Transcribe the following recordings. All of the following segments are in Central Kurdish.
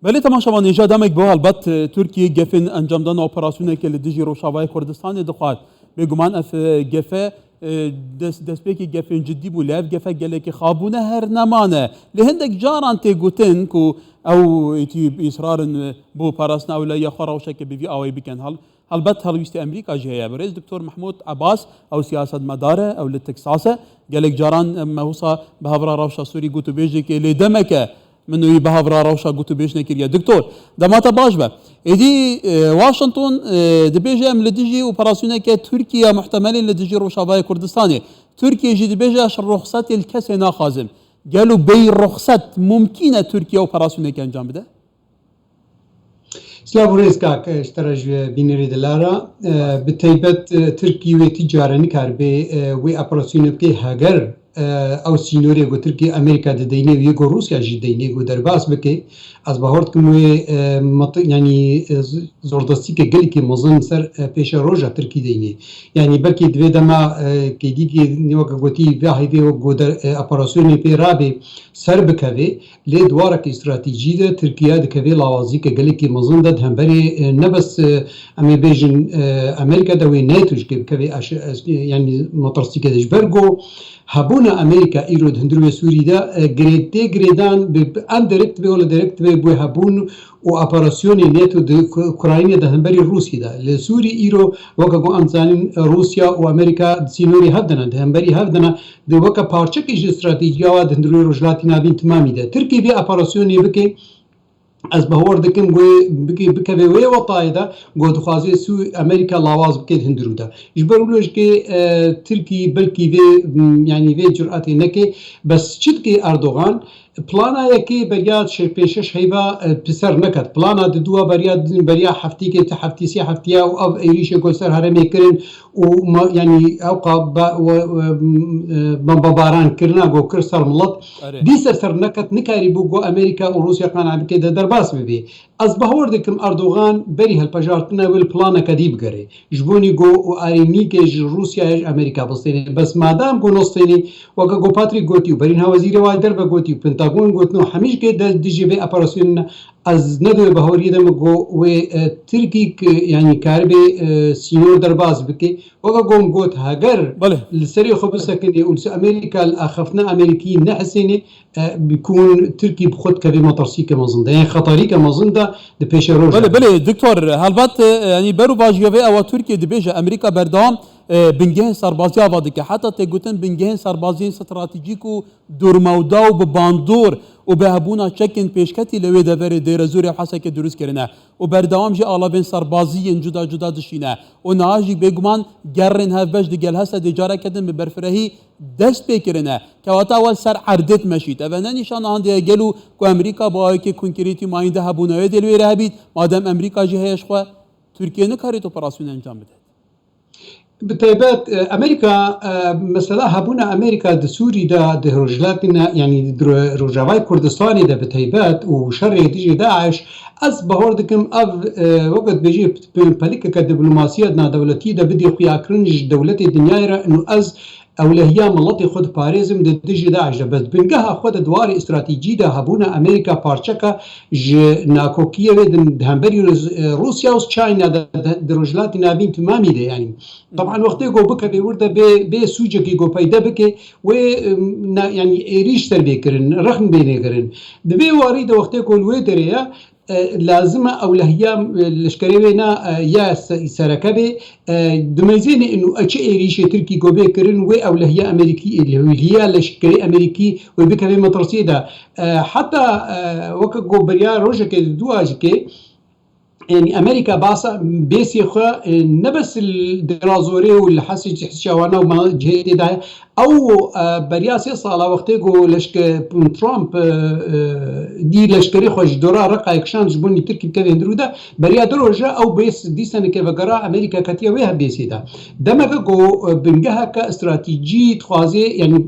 بله تماشا وان اینجا دمک به البته ترکیه گفن انجام دادن اپراسیونی که لدیجی روشاوای کردستان دخواد بگمان اف گفه دست پیکی گفن جدی بوده اف گفه گله که خابونه هر نمانه لهندک جاران تگوتن کو او ایتیوب اصرار بو پاراسنا ولا یا خراوشه که بیوی آوی بکن البته هلویست امریکا جهه برئیس دکتور محمود عباس او سیاست مداره او لتکساسه گلک جاران مهوسا به هفرا روشا سوری گوتو بیجی که لیدمکه منو يبهفرا روشا قلتو بيش نكريا دكتور دماتا باشبه ايدي واشنطن دبيجا ام لديجي اوبراسيونيك تركيا محتمل لديجي روشافاي كردستاني تركيا جي دبيجا الرخصات الكسي ناخازم قالوا بي رخصت ممكنه تركيا اوبراسيونيك انجام بده سلام ريسكاك اشترج بينري دلارا بتيبت تركيا وتجارة كاربي وي اوبراسيونيك هاجر او سینوری گو ترکیه امریکا دینه و یکو روسیا جی دینه گو درباس بکی از بهارت کمی یعنی زوردستی که گلی که مزن سر پیش روجا ترکی دینه یعنی بلکی دوی دما که دیگه نیوکا گوتی واحدی و گو در اپراسیونی پی رابی سر بکوی لی دوارک استراتیجی ده ترکیه دکوی لاوازی که گلی که مزن ده همبری نبس امی بیجن امریکا دوی نیتوش که بکوی یعنی مطرستی که دش برگو هبونا امريكا ايرود هندرو سوري دا جريدتي جريدان ام دايركت بي ولا دايركت بي هبون و اوبراسيوني ناتو د اوكرانيا دا همبري روسيا دا لسوري ايرو وكا امزانين روسيا و امريكا سينوري هدنا دا همبري هدنا د وكا بارچك استراتيجيا و هندرو روجلاتي نابين تمامي دا تركي بي اوبراسيوني بكي از بهور دکم گوی بکی وی وطای دا گود خوازی سو امریکا لاواز بکید هندرو دا جبرولوش که ترکی بلکی وی یعنی وی جرأتی نکی بس چید که اردوغان پلانا یکی بریاد پیشش هیوا پسر نکرد پلانا دو بریا هفتی که هفتی سی هفتیا و او ایریش گوسر هرمی کرن و یعنی اوقا بمباران کرنا گو کر سر ملت دی سر نکرد نکاری بو گو امریکا و روسیا قانع بکید در باس ببی از بهور دکم اردوغان بری هالپجارتنا ویل پلانا کدیب گره جبونی گو و آرینی که روسیا امریکا بستینی بس مادام گو نستینی وگا گو پاتریک گوتیو برین ها وزیر وایدر بگوتیو پنتاگون گوتنو همیش که دل دیجی بی اپراسیون از ندوی بهوری دم گو و ترکی یعنی کاربی سینور درباز بکی وگا گم گوت هاگر لسری خوب سکنی اولس امریکا الاخفنا امریکی نحسینی بيكون تركي بخد كبي مطرسي كمازنده يعني خطري كمازنده ده پیش روز بله دكتور هلبت يعني برو باجيوي او تركيا دبيجا امريكا بردام بنگه سربازی آواده که حتی تگوتن بنگه سربازی استراتژیک و دورمودا و بباندور و به هبونا چکن پیشکتی لوی دور دیر زوری حسا که درست کرنه و بردوام جی آلاوین سربازی جدا جدا دشینه و نهاجی بگمان گرن هفبش دیگل هسته دیجاره کدن به برفرهی دست بکرنه که واتا اول سر عردت مشید اولا نشان آنده گلو که امریکا با آئی که کنکریتی ماینده هبونوی دلوی رهبید مادم امریکا جی هیش خواه ترکیه نکارید اپراسیون انجام بده بتيبات امريكا مثلا هبونا امريكا دسوري دا رجلاتنا يعني رجاوي كردستاني دا بتيبات وشر تيجي داعش از بهور دكم وقت بيجي باليكا كدبلوماسيه دولتي دا بدي خويا كرنج دولتي الدنيا انه از اولهيه ملتي خود باريزم دجي داعش بس بنجها خود دواري استراتيجي دا هبونا امريكا بارچكا ج ناكوكيه ودن همبري روسيا و تشاينا درجلات نابين تمامي ده يعني طبعا وقت جو بك بيورده بي سوجكي جو پیدا بك و يعني ايريش تر بكرن رقم بينكرن دبي واريد وقت جو الويدريا لازم اولهيه لشكرينا يا سركبي دميزيني انه اتش ايريش تركي جو بكرن و اولهيه امريكي اللي هي لشكري امريكي وبكبي مطرسي ده حتى وقت جو بريا روجك دواجكي يعني امريكا باسا بيسي خا نبس الدرازوري والحسج حشوانا وما جهدي ده او برياسي صاله وقت جو لشك ترامب دي لشكري خوش دورا رقا اكشان جبوني تركي كده اندرودا بريا دروجا او بيس دي سنه كفقرا امريكا كاتيا ويها بيسي ده دمغ جو بنجها كاستراتيجي تخوازي يعني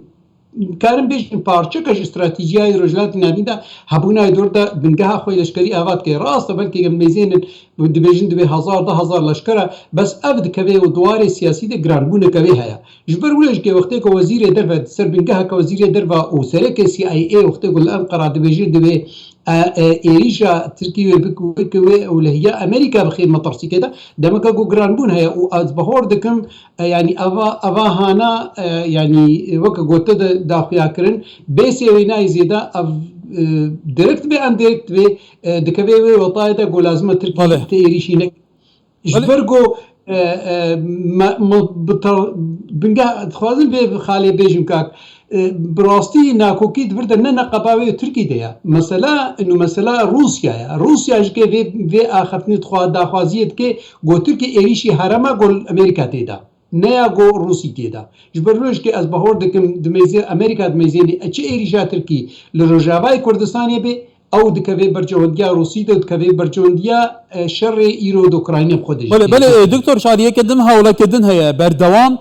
كارم بيش بارچكش استراتيجيه رجلات نابيندا هبونا دوردا بنجها خوي لشكري اوات كي راس بلكي ميزين دبيجن دبي هزار ده هزار لشكره بس افد كبي ودواري سياسي ده جرانبون كبي هيا جبر ولش كي وقت كو وزير درفا سر بنجها كوزير درفا وسرك سي اي اي وقت كو الانقره دبيجن دبي إيريشا تركيا بكوي ولا هي أمريكا بخير مطرسي كده دمك جو جرانبون هي وأزبهور دكم يعني أفا هانا يعني وك قلت داخل كرن بس ويناي زيدا ديركت بي أن ديركت بي دكبي وطايدا جو لازم تركيا تيريشينك جبرجو بنجا خوازن به خالی بیجم که براستی ناکوکی درد نه نقابه ترکی دیا مثلا انه مثلا روسیا که و آخرتنی داخوازیت که گو ترکی ایریشی حرما گل امریکا تیدا نه گو روسی تیدا جبرلوش که از بهور دکم دمیزه امریکا دمیزه اچ ایریشا ترکی لروجاوای کردستانی به او دکوی برجوندیا روسی دکوی برجوندیا شر ایران اوکراین خودش. بله دکتر شاریه کدن هاولا کدن هیا بردوام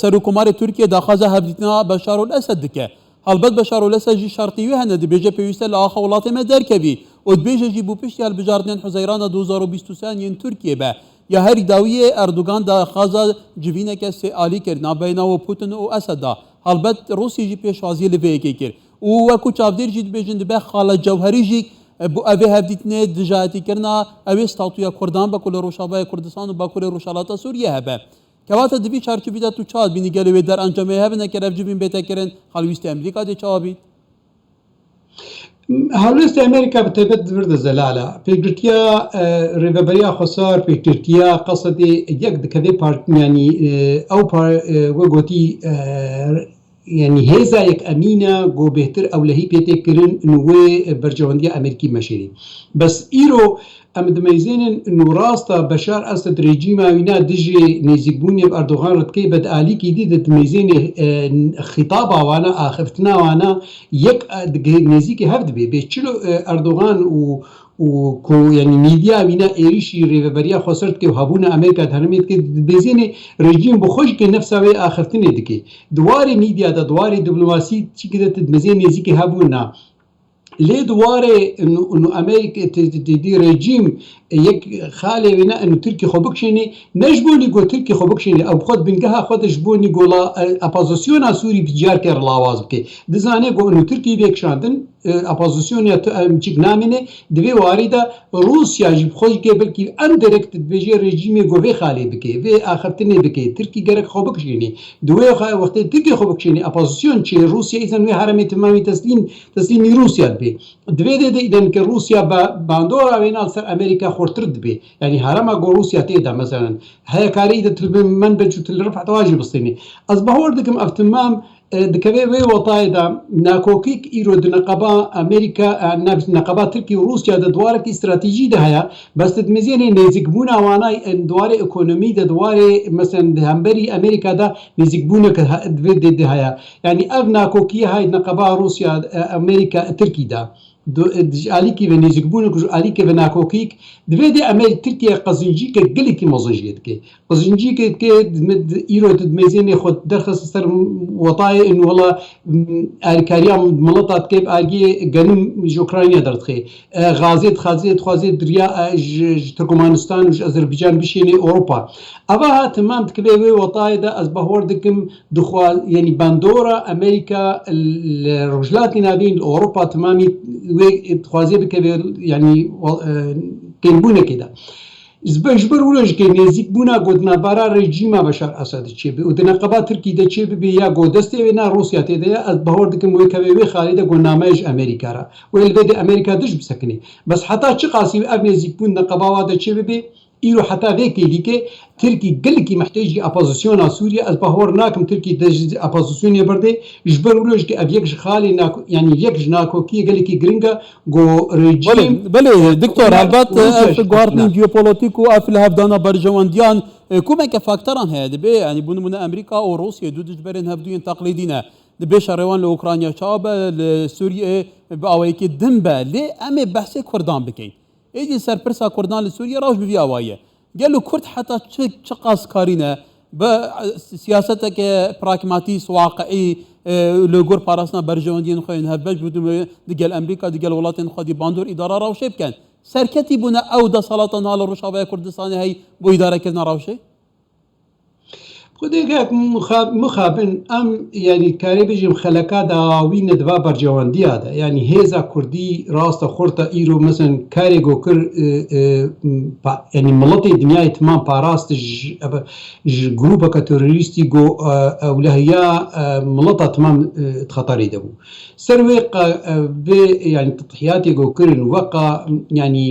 سرکومار ترکیه داخازه هفدیتنا بشار الاسد که البته بشار الاسد جی شرطی و هنده بیجه پیوسته لاخ ولات ما درکبی و بیجه جی بو پشتی البجاردن حزیران 2023 ین ترکیه به یا هر داویه اردوغان داخازه جوینه که سیالی کرد نبینا و پوتین و اسد البته روسی جی پیشوازی لوی کرد و وکو چاودیر جی بیجند به خاله جوهری جی بو اوی هفدیتنه دجاتی کرنا اوی استاتویا کردان با کل روشابای کردستان و با کل روشالات سوریه هبه كواتا دبي شاركو بيدا تو تشاد بيني قالوا يدار انجامي هبنا كرف جبين بيتا كرن خلويست امريكا دي تشابي هەڵوێستی ئەمریکا بەتایبەت بردە زەلالە پێگرتیا ڕێبەریا خۆسار پێگرتیا قەسەدێ یەک دکەدێ پارتمیانی ئەو وەگوتی يعني هێزا یەک ئەمینە گۆ بێتر ئەو لەهی پێتێکردن نوێ بەرجەوەندی ئەمریکی مەشێری بەس ئیرۆ ئەم دمەیزێنن نوڕاستە بەشار ئەسد ڕێجیما وینا دژێ نێزیکبوونی ئەردۆغان ڕەتکەی بەدئالیکی دی دەتمەیزێنێ خیتاباوانە ئاخفتناوانە یەک نێزیکی هەفت بێ بێچلو ئەردۆغان و يعني ميديا وينا ايريشي ريبريا خسرت كي هابونا امريكا تهرميت كي بيزيني ريجيم بخوش كي نفسه اخرتني دكي دواري ميديا دا دواري دبلوماسي تشي كده تمزيني زيكي هابونا ليه دواري انه امريكا تدي ريجيم يك خالي وينا انه تركي خوبكشيني نجبوني جو تركي خوبكشيني او خود بنجها خود جبوني جولا اپوزيسيون سوري بجار كر لاواز بكي دزاني جو انه تركي بيك شاندن اپوزيسيون چيك نامينه دوي واريدا روسيا جب خوش قبل كي انديركت بيجي ريجيم جو في خالي بكي في اخرتني بكي تركي جرك خوبكشيني دوي وقت تركي خوبكشيني اپوزيسيون چي روسيا اذا وي حرمي تمامي تسليم روسيا بي دوي دي اذا روسيا باندورا وينال سر امريكا خورترد بي يعني هرما جو روسيا تيدا مثلا هي كاريده المنبج وتلرفع تواجب الصيني اصبحوا دكم افتمام دكبي وي وطايدا ناكوكيك ايرو دنقبا امريكا نفس نقبا تركيا وروسيا دوارك استراتيجي ده هيا بس تدمزيني نيزكبونا وانا دوار ايكونومي ده دوار مثلا همبري امريكا ده نيزكبونا ده هيا يعني اف ناكوكي هاي نقبا روسيا امريكا تركيا ده عليكي بنيزك بونك عليكي بناكوكيك دفيدي أمريكا تركيا قزنجي كجلكي مزنجيت كي قزنجي كي إيرو تدميزيني خد درخص سر وطاي إنه والله أركاريا ملطات كيف أرجي جنوم أوكرانيا درتخي غازيت خوازيت دريا تركمانستان وش أذربيجان بشيني أوروبا أباها تمام تكبي وطاي ده أزبهور دكم دخوال يعني باندورا أمريكا الرجلات نابين أوروبا تمامي خوازي بك يعني كينبونه كده جبر ولج كي نزيك بونا قدنا برا رجيما بشار اسد تشيبي ودنا قبا تركي ده تشيبي بيا قدستي ونا روسيا تيدا از بهور دكم وي كبي خالد قنامج امريكا را والبدي امريكا دش بسكني بس حتى تشي قاسي ابن نزيك بونا قبا ودا تشيبي ايرو حتى ذيك اللي تركي قلكي محتاج اپوزيسيون سوريا از بهور ناكم تركي دج اپوزيسيون يبردي جبر ولج كي ابيك خالي ناكو يعني يك ناكو كي قلكي جرينجا جو ريجيم بله دكتور البات اف جوارتن جيوبوليتيكو اف الهفدانا برجوانديان كومك فاكتوران هذا بي يعني بون امريكا او روسيا دو دجبرين هفدوين تقليدينا دبي شروان لاوكرانيا شابه لسوريا باويكي دمبه لي امي بحث كردان بكين ايدي سرپرسا كردان لسوريا راوش بفي اوايه قالوا كرد حتى تشقاس كارينا بسياستك براغماتيس واقعي لوغور باراسنا برجواندين خوين هبج بدون دقال امريكا دقال ولاتين خدي باندور اداره راوشي بكان سركتي بنا او دا سلطان على الرشاويه كردستان هي بو اداره كنا راوشي خودێک مخابن ئەم ینی کارێ بژیم خەلەکە داوی نەدوا بەرجەوەندیادا ینی هێزا کوردی ڕاستە خۆرتە ئیرۆ مەسن کارێک گۆ کرد ینی مڵەتی دنیای تمام پاراست گروپەکە تۆریستی گۆ ئەولەهەیە مڵەتە تمام خەتەری دەبوو سەروێ ینی تضحیاتی گۆ کردن وەقا ینی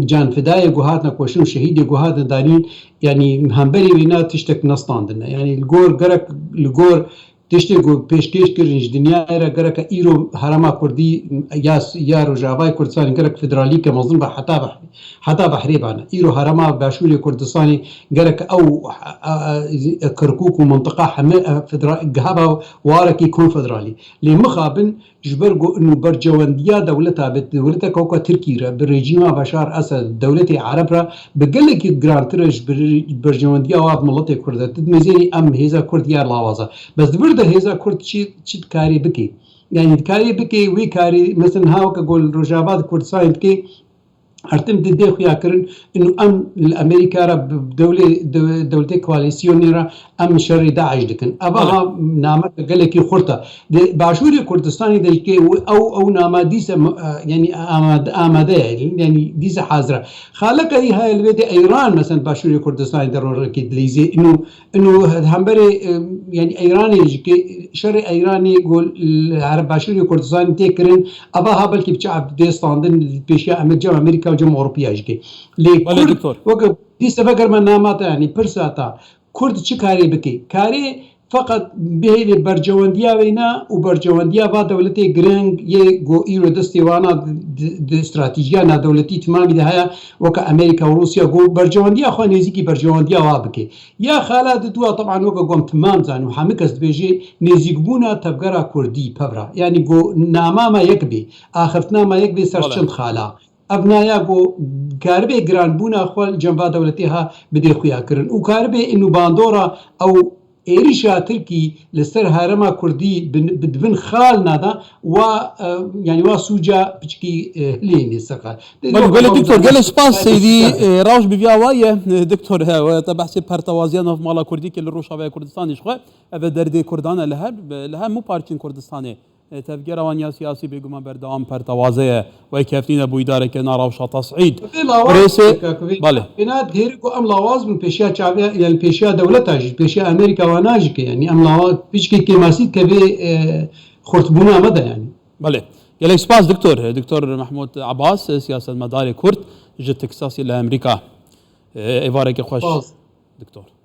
جان فدای گوهاتنا کوشن شهید گوهات دانین یعنی همبری وینا تشتک نستاندن یعنی الگور گرک الگور تشتک پیشکش کردنش دنیا را گرک ایرو حرما کردی یا روجاوای کردستان گرک فدرالی که مظلوم به حتی بحری بانه ایرو حرما باشوری کردستانی گرک او کرکوک و منطقه همه فدرال جهابا وارکی کنفدرالی لمخابن جبرجو انه برجوانديا دولتها دولتها كوكا تركي بالرجيم بشار اسد دولتي عرب را بقلك جرانترش برجوانديا واب ملتي كرد تدمزيني ام هيزا كرد يار لاوازا بس برده هيزا كرد شي كاري بكي يعني كاري بكي وي كاري مثلا هاوكا قول رجابات كردستان بكي ارتم دي خويا كرن انه ام الامريكا رب دولتي كواليسيونيرا ام شر داعش دكن ابها نامه قالك خرطه باشوري كردستاني دلكي او نامه ديس يعني اماده يعني ديس حاضره خالك هي البيت ايران مثلا باشوري كردستاني ضروري كدليزي انه همبري يعني ايراني شر ايراني يقول العرب باشوري كردستاني تكرن ابها بلكي بشعب ديستاندن بيشيا امريكا وجمهوريه اوروبيه جكي لي وقف دي سبقر من نامات يعني برساتا كرد چه كاري بكي كاري فقط به برجوانديا وينا وبرجوانديا با دولتي جرينج يه جو ايرو دستيوانا استراتيجيا نا دولتي تمامي ده وكا امريكا وروسيا جو برجوانديا خو نزيكي برجوانديا وابكي يا خالد دوا طبعا وكا قوم تمام زانو حامكس بيجي نزيكبونا تبقرا كردي ببرا يعني جو ناماما يكبي اخرتنا ما يكبي سرشند خالا ابنايا جو كاربي جران بونا خول جنبا دولتها بدي خويا كرن وكاربي انه باندورا او ايريشا تركي لسر هرما كردي بدبن خال نادا و يعني وا سوجا بچكي ليني سقا قال دكتور قال سباس سيدي راوش بفياوايه دكتور ها تبع سي بارتوازيان في مالا كردي كل روشا كردستان شخو ابا دردي كردان لها مو بارتين كردستاني تفجير وانيا سياسي بيقوم بردام برتوازيه ويكفينا بو اداره كنا راوشا تصعيد رئيسي بالي بنات ديركو ام لواز من بيشيا تشافيا يعني بيشيا دولتاج بيشيا امريكا وناجك يعني ام لواز بيشكي كيماسيت كبي خرطبونا مدى يعني بالي يلي سباس دكتور محمود عباس سياسه مداري كرد جت تكساسي لامريكا ايفارك خوش دكتور